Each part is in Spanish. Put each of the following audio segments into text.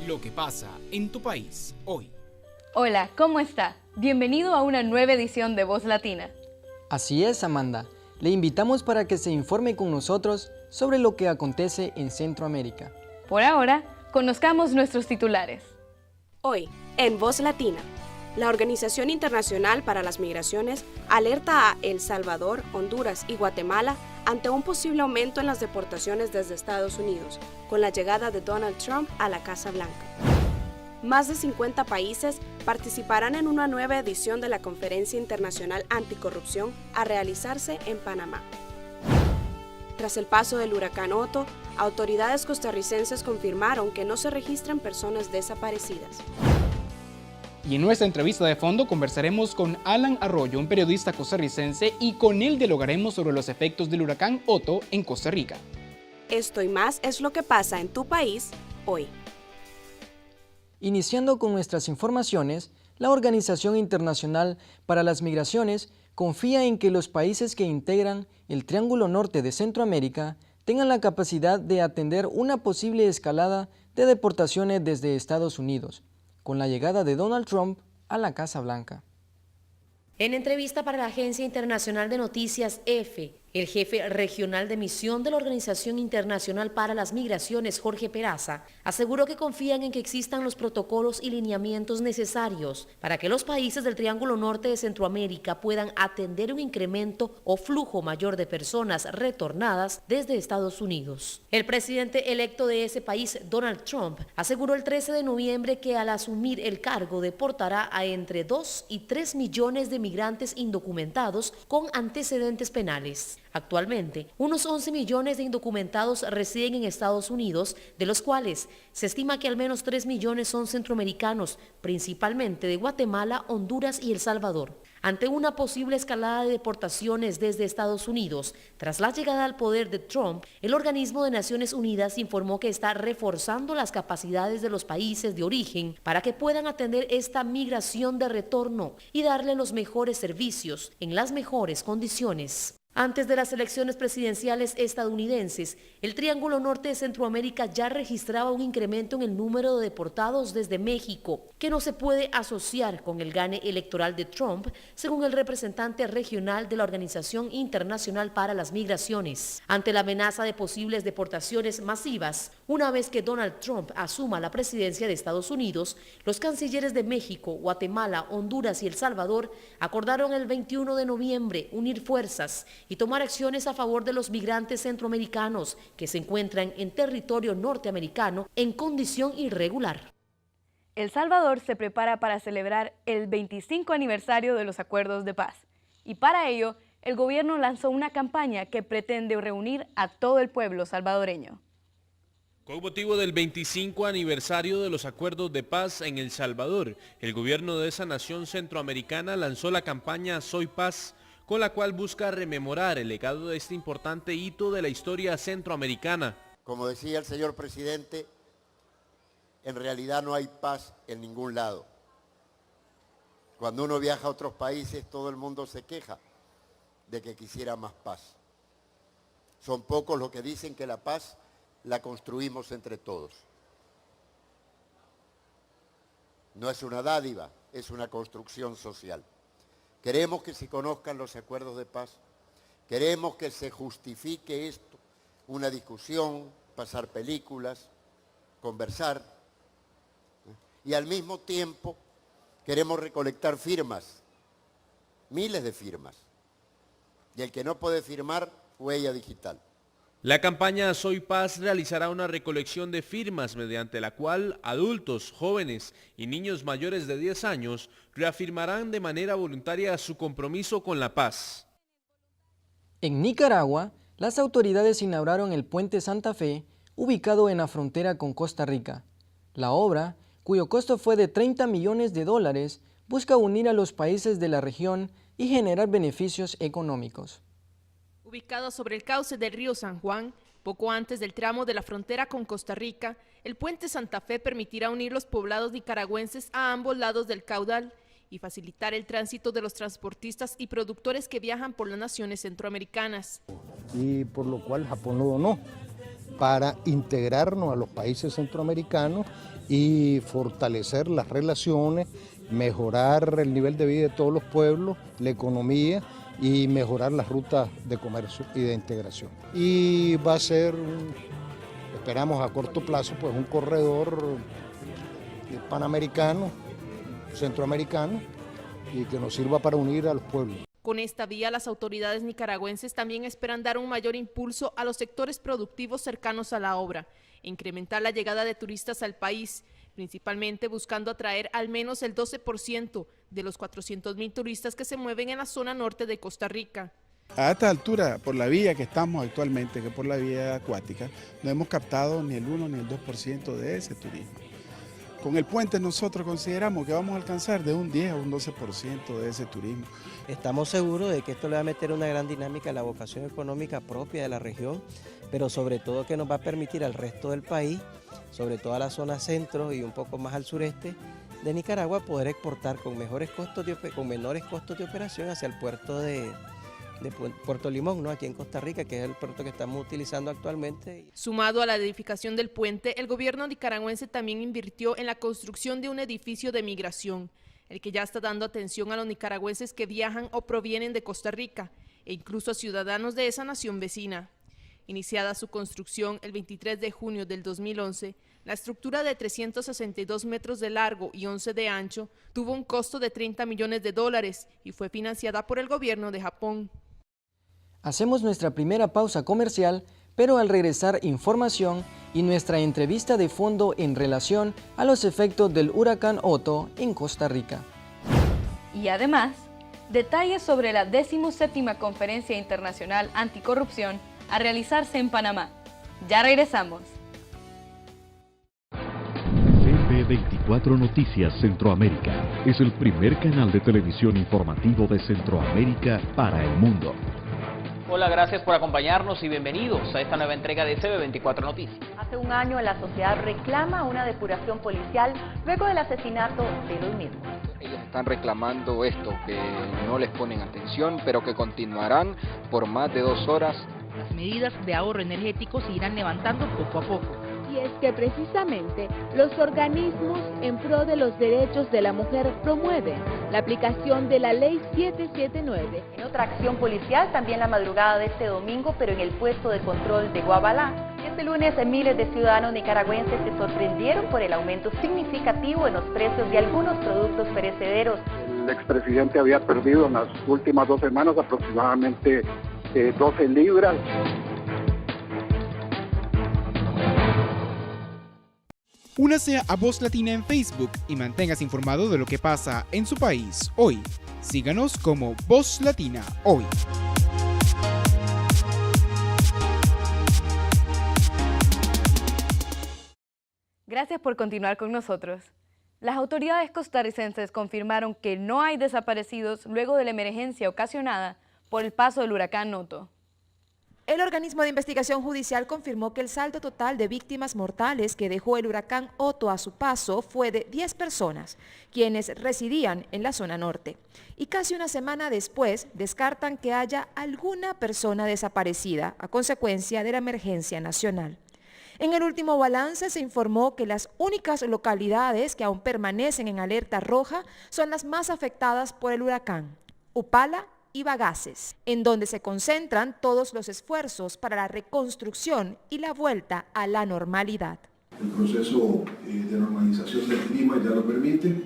Lo que pasa en tu país hoy. Hola, ¿cómo está? Bienvenido a una nueva edición de Voz Latina. Así es, Amanda. Le invitamos para que se informe con nosotros sobre lo que acontece en Centroamérica. Por ahora, conozcamos nuestros titulares. Hoy, en Voz Latina, la Organización Internacional para las Migraciones alerta a El Salvador, Honduras y Guatemala ante un posible aumento en las deportaciones desde Estados Unidos, con la llegada de Donald Trump a la Casa Blanca. Más de 50 países participarán en una nueva edición de la Conferencia Internacional Anticorrupción a realizarse en Panamá. Tras el paso del huracán Otto, autoridades costarricenses confirmaron que no se registran personas desaparecidas. Y en nuestra entrevista de fondo conversaremos con Alan Arroyo, un periodista costarricense, y con él dialogaremos sobre los efectos del huracán Otto en Costa Rica. Esto y más es lo que pasa en tu país hoy. Iniciando con nuestras informaciones, la Organización Internacional para las Migraciones confía en que los países que integran el Triángulo Norte de Centroamérica tengan la capacidad de atender una posible escalada de deportaciones desde Estados Unidos, con la llegada de Donald Trump a la Casa Blanca. En entrevista para la Agencia Internacional de Noticias EFE, el jefe regional de misión de la Organización Internacional para las Migraciones, Jorge Peraza, aseguró que confían en que existan los protocolos y lineamientos necesarios para que los países del Triángulo Norte de Centroamérica puedan atender un incremento o flujo mayor de personas retornadas desde Estados Unidos. El presidente electo de ese país, Donald Trump, aseguró el 13 de noviembre que al asumir el cargo deportará a entre 2 y 3 millones de migrantes indocumentados con antecedentes penales. Actualmente, unos 11 millones de indocumentados residen en Estados Unidos, de los cuales se estima que al menos 3 millones son centroamericanos, principalmente de Guatemala, Honduras y El Salvador. Ante una posible escalada de deportaciones desde Estados Unidos, tras la llegada al poder de Trump, el organismo de Naciones Unidas informó que está reforzando las capacidades de los países de origen para que puedan atender esta migración de retorno y darle los mejores servicios en las mejores condiciones. Antes de las elecciones presidenciales estadounidenses, el Triángulo Norte de Centroamérica ya registraba un incremento en el número de deportados desde México, que no se puede asociar con el gane electoral de Trump, según el representante regional de la Organización Internacional para las Migraciones. Ante la amenaza de posibles deportaciones masivas, una vez que Donald Trump asuma la presidencia de Estados Unidos, los cancilleres de México, Guatemala, Honduras y El Salvador acordaron el 21 de noviembre unir fuerzas y tomar acciones a favor de los migrantes centroamericanos que se encuentran en territorio norteamericano en condición irregular. El Salvador se prepara para celebrar el 25 aniversario de los acuerdos de paz. Y para ello, el gobierno lanzó una campaña que pretende reunir a todo el pueblo salvadoreño. Con motivo del 25 aniversario de los acuerdos de paz en El Salvador, el gobierno de esa nación centroamericana lanzó la campaña Soy Paz, con la cual busca rememorar el legado de este importante hito de la historia centroamericana. Como decía el señor presidente, en realidad no hay paz en ningún lado. Cuando uno viaja a otros países, todo el mundo se queja de que quisiera más paz. Son pocos los que dicen que la paz la construimos entre todos. No es una dádiva, es una construcción social. Queremos que se conozcan los acuerdos de paz, queremos que se justifique esto, una discusión, pasar películas, conversar, y al mismo tiempo queremos recolectar firmas, miles de firmas, y el que no puede firmar, huella digital. La campaña Soy Paz realizará una recolección de firmas mediante la cual adultos, jóvenes y niños mayores de 10 años reafirmarán de manera voluntaria su compromiso con la paz. En Nicaragua, las autoridades inauguraron el Puente Santa Fe, ubicado en la frontera con Costa Rica. La obra, cuyo costo fue de $30 millones, busca unir a los países de la región y generar beneficios económicos. Ubicado sobre el cauce del río San Juan, poco antes del tramo de la frontera con Costa Rica, el Puente Santa Fe permitirá unir los poblados nicaragüenses a ambos lados del caudal y facilitar el tránsito de los transportistas y productores que viajan por las naciones centroamericanas. Y por lo cual Japón lo donó. para integrarnos a los países centroamericanos y fortalecer las relaciones, mejorar el nivel de vida de todos los pueblos, la economía y mejorar las rutas de comercio y de integración. Y va a ser, esperamos a corto plazo, pues un corredor panamericano, centroamericano, y que nos sirva para unir a los pueblos. Con esta vía, las autoridades nicaragüenses también esperan dar un mayor impulso a los sectores productivos cercanos a la obra, e incrementar la llegada de turistas al país, principalmente buscando atraer al menos el 12% de los 400.000 turistas que se mueven en la zona norte de Costa Rica. A esta altura, por la vía que estamos actualmente, que por la vía acuática, no hemos captado ni el 1 ni el 2% de ese turismo. Con el puente nosotros consideramos que vamos a alcanzar de un 10 a un 12% de ese turismo. Estamos seguros de que esto le va a meter una gran dinámica a la vocación económica propia de la región, pero sobre todo que nos va a permitir al resto del país, sobre todo a la zona centro y un poco más al sureste de Nicaragua, poder exportar con menores costos de operación hacia el puerto de Puerto Limón, ¿no? Aquí en Costa Rica, que es el puerto que estamos utilizando actualmente. Sumado a la edificación del puente, el gobierno nicaragüense también invirtió en la construcción de un edificio de migración, el que ya está dando atención a los nicaragüenses que viajan o provienen de Costa Rica, e incluso a ciudadanos de esa nación vecina. Iniciada su construcción el 23 de junio del 2011, la estructura de 362 metros de largo y 11 de ancho tuvo un costo de $30 millones y fue financiada por el gobierno de Japón. Hacemos nuestra primera pausa comercial, pero al regresar información y nuestra entrevista de fondo en relación a los efectos del huracán Otto en Costa Rica. Y además, detalles sobre la 17ª Conferencia Internacional Anticorrupción a realizarse en Panamá. Ya regresamos. CB24 Noticias Centroamérica es el primer canal de televisión informativo de Centroamérica para el mundo. Hola, gracias por acompañarnos y bienvenidos a esta nueva entrega de CB24 Noticias. Hace un año la sociedad reclama una depuración policial luego del asesinato de los mismos. Ellos están reclamando esto, que no les ponen atención, pero que continuarán por más de 2 horas. Las medidas de ahorro energético se irán levantando poco a poco. Y es que precisamente los organismos en pro de los derechos de la mujer promueven la aplicación de la Ley 779. En otra acción policial, también la madrugada de este domingo, pero en el puesto de control de Guabalá. Este lunes, miles de ciudadanos nicaragüenses se sorprendieron por el aumento significativo en los precios de algunos productos perecederos. El expresidente había perdido en las últimas 2 semanas aproximadamente 12 libras. Únase a Voz Latina en Facebook y manténgase informado de lo que pasa en su país hoy. Síganos como Voz Latina Hoy. Gracias por continuar con nosotros. Las autoridades costarricenses confirmaron que no hay desaparecidos luego de la emergencia ocasionada por el paso del huracán Otto. El organismo de investigación judicial confirmó que el saldo total de víctimas mortales que dejó el huracán Otto a su paso fue de 10 personas, quienes residían en la zona norte. Y casi una semana después descartan que haya alguna persona desaparecida a consecuencia de la emergencia nacional. En el último balance se informó que las únicas localidades que aún permanecen en alerta roja son las más afectadas por el huracán: Upala y Bagaces, en donde se concentran todos los esfuerzos para la reconstrucción y la vuelta a la normalidad. El proceso de normalización del clima ya lo permite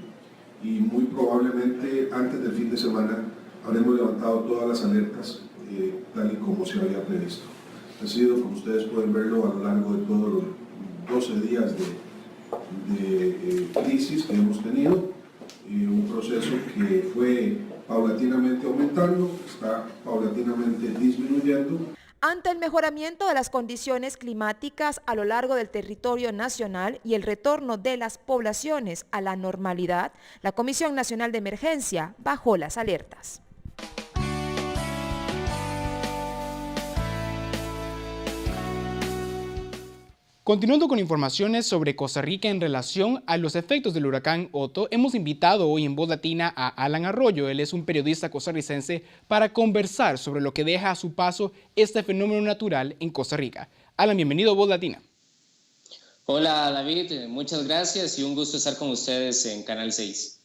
y muy probablemente antes del fin de semana habremos levantado todas las alertas tal y como se había previsto. Ha sido, como ustedes pueden verlo, a lo largo de todos los 12 días de crisis que hemos tenido, un proceso que fue paulatinamente aumentando, está paulatinamente disminuyendo. Ante el mejoramiento de las condiciones climáticas a lo largo del territorio nacional y el retorno de las poblaciones a la normalidad, la Comisión Nacional de Emergencia bajó las alertas. Continuando con informaciones sobre Costa Rica en relación a los efectos del huracán Otto, hemos invitado hoy en Voz Latina a Alan Arroyo. Él es un periodista costarricense para conversar sobre lo que deja a su paso este fenómeno natural en Costa Rica. Alan, bienvenido a Voz Latina. Hola David, muchas gracias y un gusto estar con ustedes en Canal 6.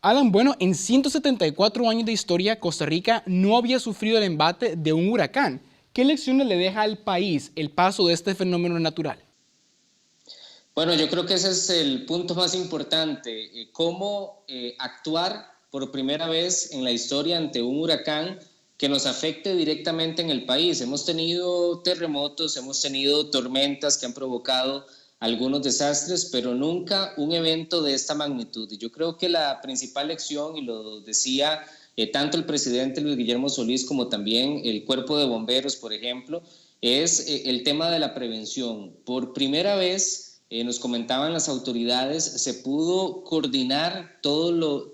Alan, bueno, en 174 años de historia, Costa Rica no había sufrido el embate de un huracán. ¿Qué lecciones le deja al país el paso de este fenómeno natural? Bueno, yo creo que ese es el punto más importante, cómo actuar por primera vez en la historia ante un huracán que nos afecte directamente en el país. Hemos tenido terremotos, hemos tenido tormentas que han provocado algunos desastres, pero nunca un evento de esta magnitud. Y yo creo que la principal lección, y lo decía tanto el presidente Luis Guillermo Solís como también el Cuerpo de Bomberos, por ejemplo, es el tema de la prevención. Por primera vez, nos comentaban las autoridades, se pudo coordinar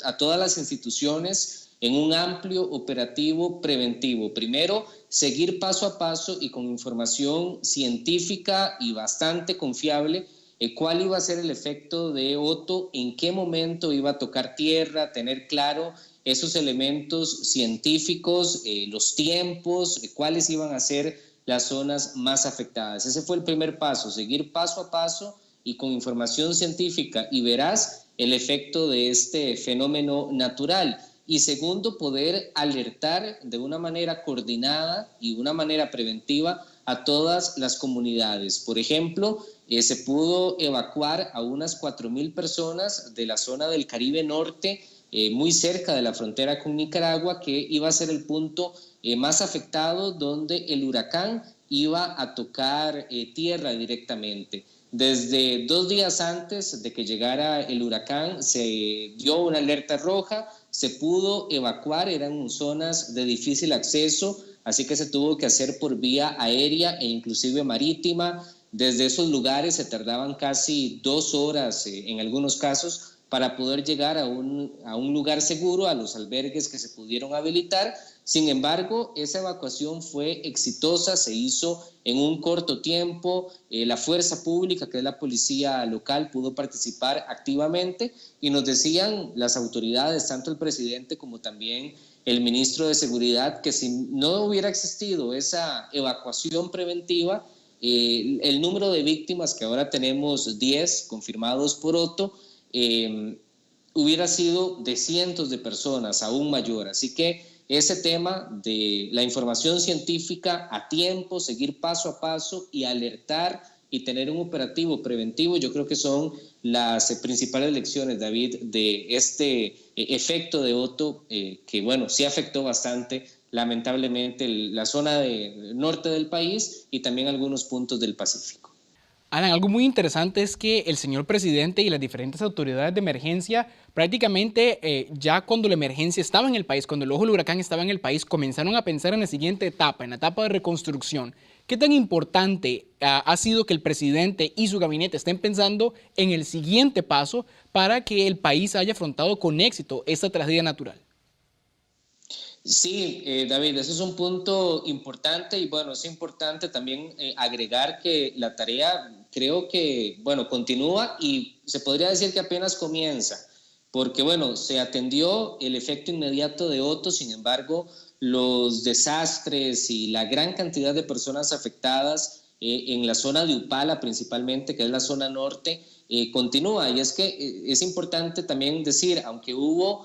a todas las instituciones en un amplio operativo preventivo. Primero, seguir paso a paso y con información científica y bastante confiable cuál iba a ser el efecto de Otto, en qué momento iba a tocar tierra, tener claro esos elementos científicos, los tiempos, cuáles iban a ser las zonas más afectadas. Ese fue el primer paso, seguir paso a paso y con información científica y veraz el efecto de este fenómeno natural. Y segundo, poder alertar de una manera coordinada y una manera preventiva a todas las comunidades. Por ejemplo, se pudo evacuar a unas 4.000 personas de la zona del Caribe Norte, muy cerca de la frontera con Nicaragua, que iba a ser el punto más afectado donde el huracán iba a tocar tierra directamente. Desde 2 días antes de que llegara el huracán se dio una alerta roja, se pudo evacuar, eran zonas de difícil acceso, así que se tuvo que hacer por vía aérea e inclusive marítima. Desde esos lugares se tardaban casi 2 horas en algunos casos para poder llegar a un lugar seguro, a los albergues que se pudieron habilitar. Sin embargo, esa evacuación fue exitosa, se hizo en un corto tiempo. La fuerza pública, que es la policía local, pudo participar activamente y nos decían las autoridades, tanto el presidente como también el ministro de Seguridad, que si no hubiera existido esa evacuación preventiva, el número de víctimas, que ahora tenemos 10 confirmados por Otto, hubiera sido de cientos de personas, aún mayor. Así que ese tema de la información científica a tiempo, seguir paso a paso y alertar y tener un operativo preventivo, yo creo que son las principales lecciones, David, de este efecto de Otto, que bueno, sí afectó bastante, lamentablemente, la zona norte del país y también algunos puntos del Pacífico. Alan, algo muy interesante es que el señor presidente y las diferentes autoridades de emergencia prácticamente ya cuando la emergencia estaba en el país, cuando el ojo del huracán estaba en el país, comenzaron a pensar en la siguiente etapa, en la etapa de reconstrucción. ¿Qué tan importante ha sido que el presidente y su gabinete estén pensando en el siguiente paso para que el país haya afrontado con éxito esta tragedia natural? Sí, David, ese es un punto importante y bueno, es importante también agregar que la tarea creo que, bueno, continúa y se podría decir que apenas comienza, porque bueno, se atendió el efecto inmediato de Otto, sin embargo, los desastres y la gran cantidad de personas afectadas en la zona de Upala principalmente, que es la zona norte, continúa. Y es que es importante también decir, aunque hubo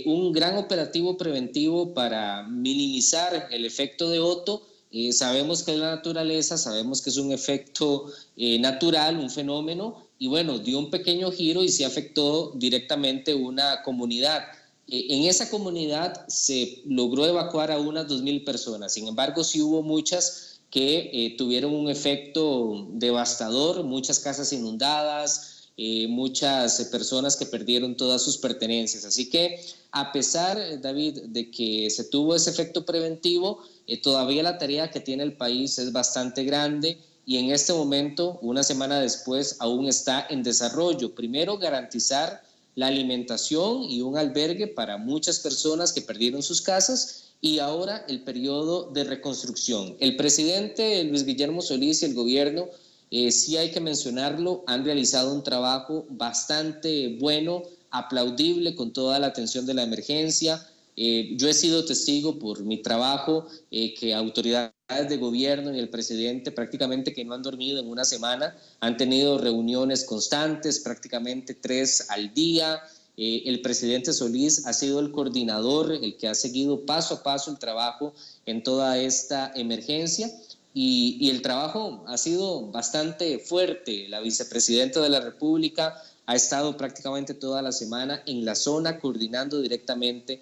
un gran operativo preventivo para minimizar el efecto de Otto, sabemos que es la naturaleza, sabemos que es un efecto natural, un fenómeno, y bueno, dio un pequeño giro y sí afectó directamente una comunidad. En esa comunidad se logró evacuar a unas 2.000 personas, sin embargo sí hubo muchas que tuvieron un efecto devastador, muchas casas inundadas, muchas personas que perdieron todas sus pertenencias. Así que a pesar, David, de que se tuvo ese efecto preventivo, todavía la tarea que tiene el país es bastante grande y en este momento, una semana después, aún está en desarrollo. Primero, garantizar la alimentación y un albergue para muchas personas que perdieron sus casas y ahora el periodo de reconstrucción. El presidente Luis Guillermo Solís y el gobierno, sí hay que mencionarlo, han realizado un trabajo bastante bueno, aplaudible con toda la atención de la emergencia. Yo he sido testigo por mi trabajo que autoridades de gobierno y el presidente prácticamente que no han dormido en una semana, han tenido reuniones constantes, prácticamente 3 al día. El presidente Solís ha sido el coordinador, el que ha seguido paso a paso el trabajo en toda esta emergencia y el trabajo ha sido bastante fuerte. La vicepresidenta de la República ha estado prácticamente toda la semana en la zona coordinando directamente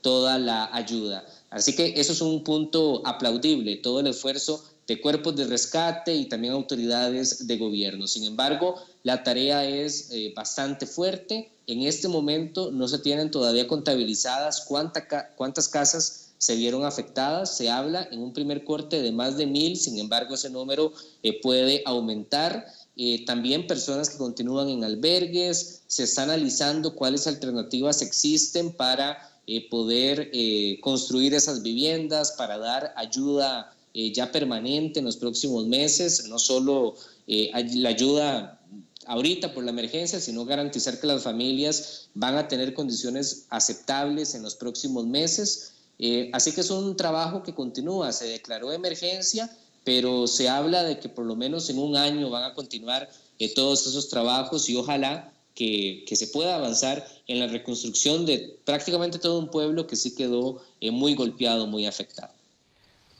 toda la ayuda. Así que eso es un punto aplaudible, todo el esfuerzo de cuerpos de rescate y también autoridades de gobierno. Sin embargo, la tarea es bastante fuerte. En este momento no se tienen todavía contabilizadas cuántas casas se vieron afectadas. Se habla en un primer corte de más de 1,000, sin embargo ese número puede aumentar. También personas que continúan en albergues, se está analizando cuáles alternativas existen para poder construir esas viviendas, para dar ayuda ya permanente en los próximos meses, no solo la ayuda ahorita por la emergencia, sino garantizar que las familias van a tener condiciones aceptables en los próximos meses. Así que es un trabajo que continúa. Se declaró emergencia, pero se habla de que por lo menos en un año van a continuar todos esos trabajos y ojalá que se pueda avanzar en la reconstrucción de prácticamente todo un pueblo que sí quedó muy golpeado, muy afectado.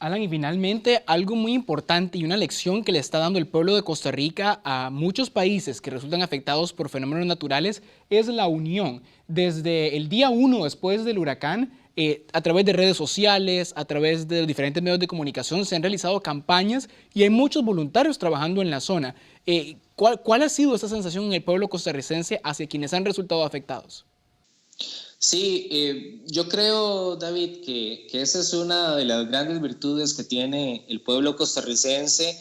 Alan, y finalmente algo muy importante y una lección que le está dando el pueblo de Costa Rica a muchos países que resultan afectados por fenómenos naturales es la unión. Desde el día 1 después del huracán, a través de redes sociales, a través de diferentes medios de comunicación se han realizado campañas y hay muchos voluntarios trabajando en la zona. ¿Cuál ha sido esa sensación en el pueblo costarricense hacia quienes han resultado afectados? Sí, yo creo, David, que esa es una de las grandes virtudes que tiene el pueblo costarricense.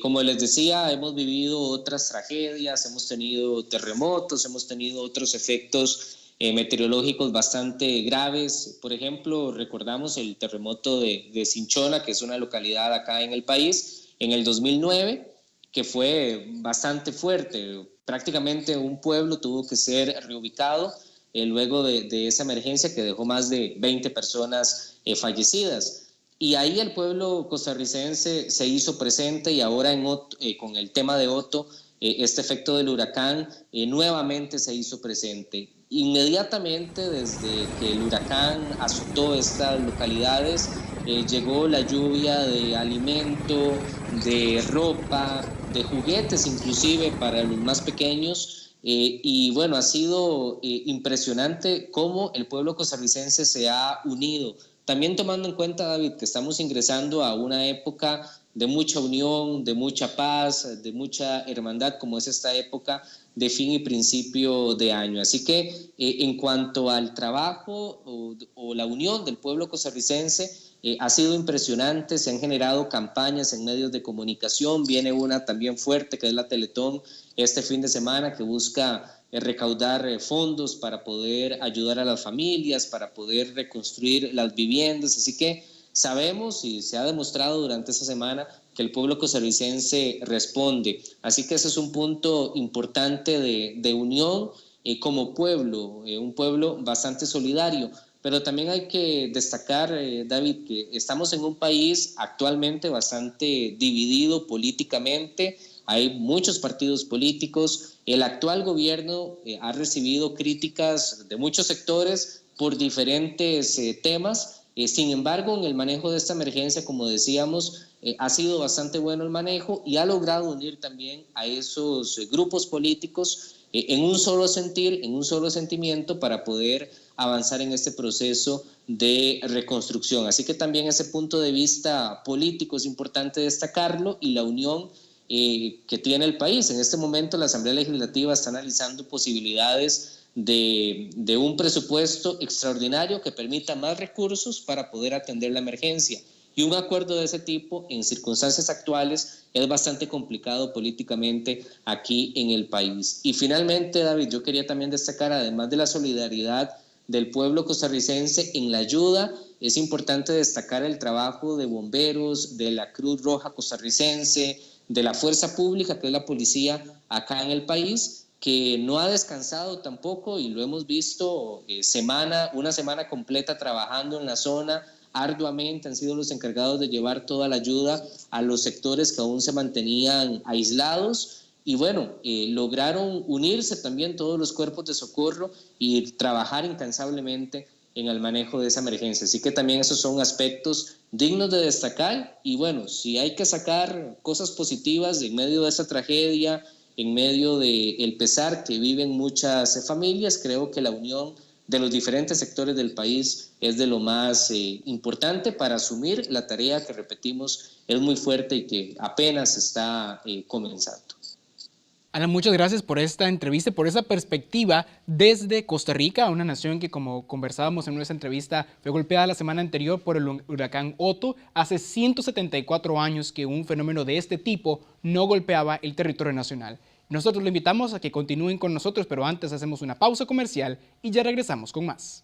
Como les decía, hemos vivido otras tragedias, hemos tenido terremotos, hemos tenido otros efectos meteorológicos bastante graves. Por ejemplo, recordamos el terremoto de Cinchona, que es una localidad acá en el país, en el 2009, que fue bastante fuerte. Prácticamente un pueblo tuvo que ser reubicado luego de esa emergencia que dejó más de 20 personas fallecidas. Y ahí el pueblo costarricense se hizo presente y ahora con el tema de Otto, este efecto del huracán nuevamente se hizo presente. Inmediatamente desde que el huracán azotó estas localidades, llegó la lluvia de alimento, de ropa, de juguetes inclusive para los más pequeños. Y bueno, ha sido impresionante cómo el pueblo costarricense se ha unido. También tomando en cuenta, David, que estamos ingresando a una época de mucha unión, de mucha paz, de mucha hermandad, como es esta época de fin y principio de año. Así que en cuanto al trabajo o la unión del pueblo costarricense, ha sido impresionante. Se han generado campañas en medios de comunicación. Viene una también fuerte que es la Teletón este fin de semana, que busca recaudar fondos para poder ayudar a las familias, para poder reconstruir las viviendas. Así que sabemos y se ha demostrado durante esta semana que el pueblo costarricense responde. Así que ese es un punto importante de unión como pueblo, un pueblo bastante solidario. Pero también hay que destacar, David, que estamos en un país actualmente bastante dividido políticamente. Hay muchos partidos políticos. El actual gobierno ha recibido críticas de muchos sectores por diferentes temas. Sin embargo, en el manejo de esta emergencia, como decíamos, ha sido bastante bueno el manejo y ha logrado unir también a esos grupos políticos en un solo sentir, en un solo sentimiento para poder avanzar en este proceso de reconstrucción. Así que también ese punto de vista político es importante destacarlo y la unión que tiene el país. En este momento la Asamblea Legislativa está analizando posibilidades de un presupuesto extraordinario que permita más recursos para poder atender la emergencia. Y un acuerdo de ese tipo en circunstancias actuales es bastante complicado políticamente aquí en el país. Y finalmente, David, yo quería también destacar, además de la solidaridad del pueblo costarricense en la ayuda, es importante destacar el trabajo de bomberos, de la Cruz Roja costarricense, de la Fuerza Pública, que es la policía acá en el país, que no ha descansado tampoco, y lo hemos visto una semana completa trabajando en la zona arduamente. Han sido los encargados de llevar toda la ayuda a los sectores que aún se mantenían aislados. Y bueno, lograron unirse también todos los cuerpos de socorro y trabajar incansablemente en el manejo de esa emergencia. Así que también esos son aspectos dignos de destacar. Y bueno, si hay que sacar cosas positivas en medio de esta tragedia, en medio del pesar que viven muchas familias, creo que la unión de los diferentes sectores del país es de lo más importante para asumir la tarea que, repetimos, es muy fuerte y que apenas está comenzando. Alan, muchas gracias por esta entrevista, por esa perspectiva desde Costa Rica, una nación que, como conversábamos en nuestra entrevista, fue golpeada la semana anterior por el huracán Otto. Hace 174 años que un fenómeno de este tipo no golpeaba el territorio nacional. Nosotros lo invitamos a que continúen con nosotros, pero antes hacemos una pausa comercial y ya regresamos con más.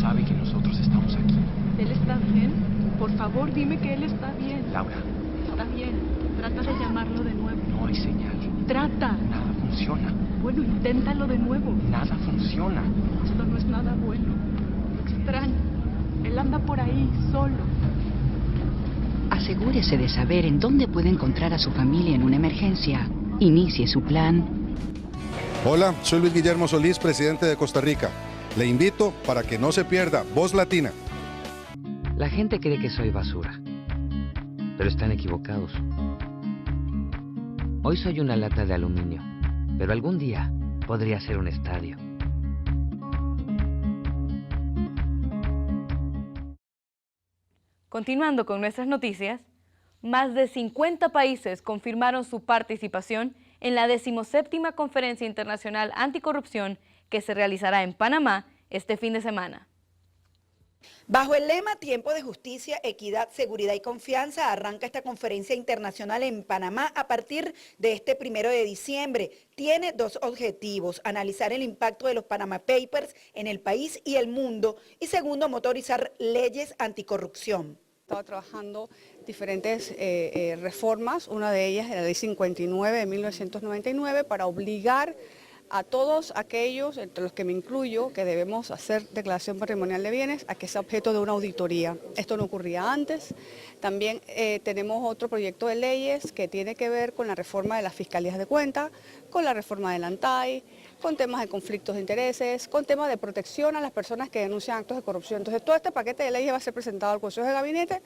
Sabe que nosotros estamos aquí. ¿Él está bien? Por favor, dime que él está bien. Laura. Está bien. Trata de llamarlo de nuevo. No hay señal. Trata. Nada funciona. Bueno, inténtalo de nuevo. Nada funciona. Esto no es nada bueno. Extraño. Él anda por ahí, solo. Asegúrese de saber en dónde puede encontrar a su familia en una emergencia. Inicie su plan. Hola, soy Luis Guillermo Solís, presidente de Costa Rica. Le invito para que no se pierda Voz Latina. La gente cree que soy basura, pero están equivocados. Hoy soy una lata de aluminio, pero algún día podría ser un estadio. Continuando con nuestras noticias, más de 50 países confirmaron su participación en la 17ª Conferencia Internacional Anticorrupción que se realizará en Panamá este fin de semana. Bajo el lema Tiempo de Justicia, Equidad, Seguridad y Confianza, arranca esta conferencia internacional en Panamá a partir de este 1 de diciembre. Tiene dos objetivos: analizar el impacto de los Panama Papers en el país y el mundo, y segundo, motorizar leyes anticorrupción. Estaba trabajando diferentes reformas, una de ellas es la Ley 59 de 1999, para obligar a todos aquellos, entre los que me incluyo, que debemos hacer declaración patrimonial de bienes, a que sea objeto de una auditoría. Esto no ocurría antes. También tenemos otro proyecto de leyes que tiene que ver con la reforma de las fiscalías de cuenta, con la reforma del ANTAI, con temas de conflictos de intereses, con temas de protección a las personas que denuncian actos de corrupción. Entonces, todo este paquete de leyes va a ser presentado al Consejo de Gabinete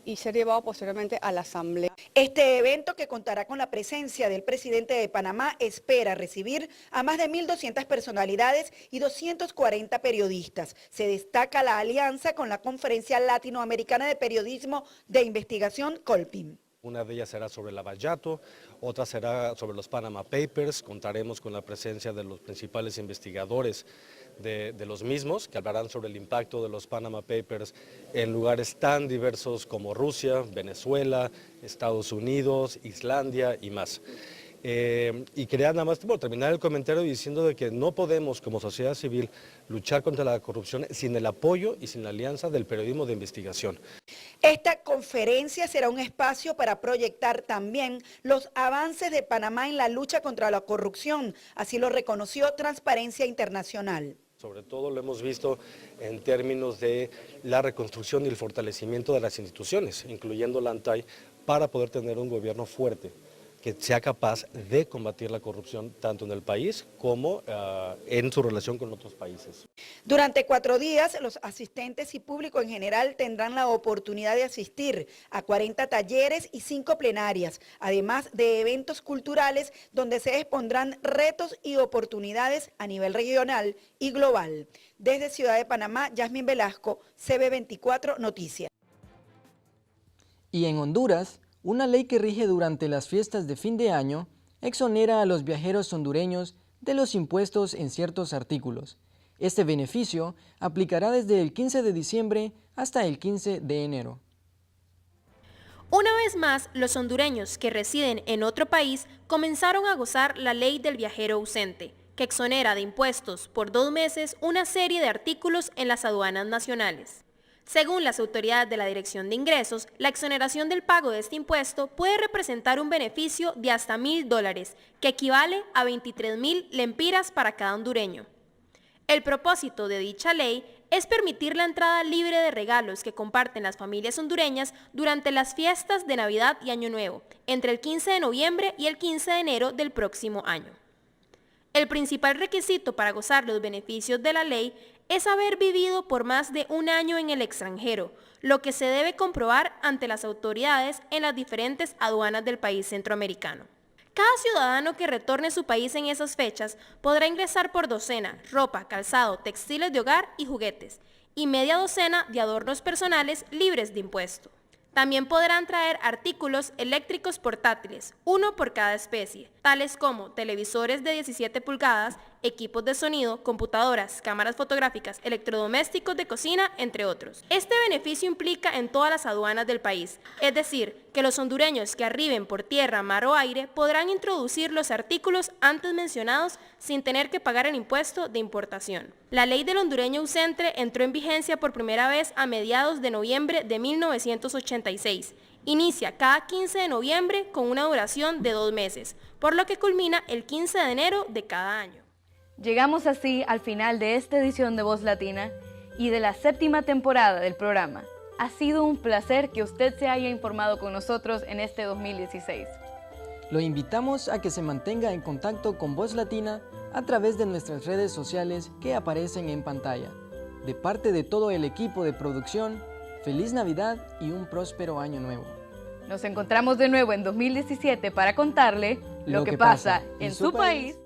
y ser llevado posteriormente a la Asamblea. Este evento, que contará con la presencia del presidente de Panamá, espera recibir a más de 1.200 personalidades y 240 periodistas. Se destaca la alianza con la Conferencia Latinoamericana de Periodismo de Investigación, COLPIM. Una de ellas será sobre Lavallato, otra será sobre los Panama Papers. Contaremos con la presencia de los principales investigadores de los mismos, que hablarán sobre el impacto de los Panama Papers en lugares tan diversos como Rusia, Venezuela, Estados Unidos, Islandia y más. Y quería nada más terminar el comentario diciendo de que no podemos, como sociedad civil, luchar contra la corrupción sin el apoyo y sin la alianza del periodismo de investigación. Esta conferencia será un espacio para proyectar también los avances de Panamá en la lucha contra la corrupción, así lo reconoció Transparencia Internacional. Sobre todo lo hemos visto en términos de la reconstrucción y el fortalecimiento de las instituciones, incluyendo la ANTAI, para poder tener un gobierno fuerte que sea capaz de combatir la corrupción tanto en el país como en su relación con otros países. Durante 4 días, los asistentes y público en general tendrán la oportunidad de asistir a 40 talleres y 5 plenarias, además de eventos culturales donde se expondrán retos y oportunidades a nivel regional y global. Desde Ciudad de Panamá, Yasmín Velasco, CB24 Noticias. Y en Honduras, una ley que rige durante las fiestas de fin de año exonera a los viajeros hondureños de los impuestos en ciertos artículos. Este beneficio aplicará desde el 15 de diciembre hasta el 15 de enero. Una vez más, los hondureños que residen en otro país comenzaron a gozar la ley del viajero ausente. que exonera de impuestos por 2 meses una serie de artículos en las aduanas nacionales. Según las autoridades de la Dirección de Ingresos, la exoneración del pago de este impuesto puede representar un beneficio de hasta $1.000, que equivale a 23.000 lempiras para cada hondureño. El propósito de dicha ley es permitir la entrada libre de regalos que comparten las familias hondureñas durante las fiestas de Navidad y Año Nuevo, entre el 15 de noviembre y el 15 de enero del próximo año. El principal requisito para gozar los beneficios de la ley es haber vivido por más de 1 año en el extranjero, lo que se debe comprobar ante las autoridades en las diferentes aduanas del país centroamericano. Cada ciudadano que retorne a su país en esas fechas podrá ingresar por docena, ropa, calzado, textiles de hogar y juguetes, y media docena de adornos personales libres de impuesto. También podrán traer artículos eléctricos portátiles, 1 por cada especie, tales como televisores de 17 pulgadas, equipos de sonido, computadoras, cámaras fotográficas, electrodomésticos de cocina, entre otros. Este beneficio implica en todas las aduanas del país, es decir, que los hondureños que arriben por tierra, mar o aire podrán introducir los artículos antes mencionados sin tener que pagar el impuesto de importación. La ley del hondureño ausente entró en vigencia por primera vez a mediados de noviembre de 1986. Inicia cada 15 de noviembre con una duración de 2 meses, por lo que culmina el 15 de enero de cada año. Llegamos así al final de esta edición de Voz Latina y de la 7ª temporada del programa. Ha sido un placer que usted se haya informado con nosotros en este 2016. Lo invitamos a que se mantenga en contacto con Voz Latina a través de nuestras redes sociales que aparecen en pantalla. De parte de todo el equipo de producción, feliz Navidad y un próspero año nuevo. Nos encontramos de nuevo en 2017 para contarle lo que pasa en su país